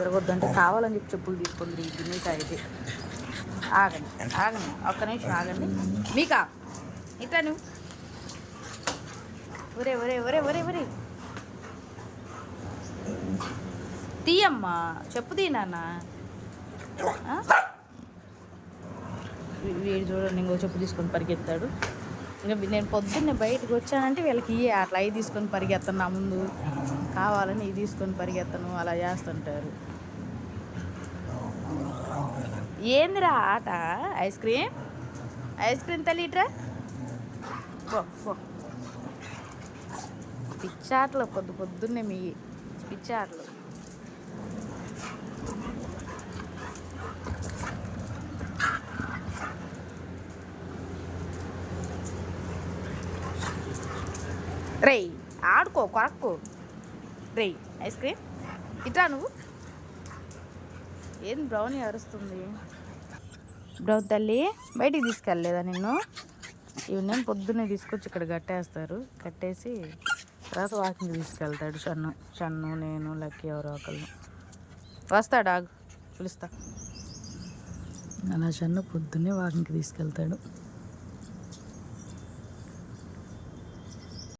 తిరగొద్దంటే కావాలని చెప్పి చెప్పులు తీసుకుంది మీకా అయితే. ఆగండి ఆగండి, ఒక్క నిమిషం ఆగండి. మీకా ఇట్లా నువ్వు ఒరే ఒరే ఒరే ఒరే ఒరే తీయమ్మా, చెప్పు తీ నాన్న. వీడు చూడండి, ఇంకో చెప్పు తీసుకొని పరిగెత్తాడు. ఇంకా నేను పొద్దున్నే బయటకు వచ్చానంటే వీళ్ళకి అట్లా అవి తీసుకొని పరిగెత్తాను, నా ముందు కావాలని ఇవి తీసుకొని పరిగెత్తను, అలా చేస్తుంటారు. ఏందిరా ఆట? ఐస్ క్రీమ్ ఐస్ క్రీమ్ తల్లిట్రా. పిచ్చాటలు పొద్దున్నే మీ పిచ్చాటలు. రేయ్ ఆడుకో, కొరక్కు. రేయ్ ఐస్ క్రీమ్ ఇట్లా నువ్వు. ఏం బ్రౌనీ అరుస్తుంది? బ్రౌన్ తల్లి బయటికి తీసుకెళ్ళలేదా నిన్ను? ఇవి నేను పొద్దున్నే తీసుకొచ్చి ఇక్కడ కట్టేస్తారు, కట్టేసి తర్వాత వాకింగ్ తీసుకెళ్తాడు షన్ను నేను లక్కీ ఎవరో ఒకళ్ళు. వస్తాడు, ఆగు పిలుస్తా. అలా షన్ను పొద్దున్నే వాకింగ్కి తీసుకెళ్తాడు.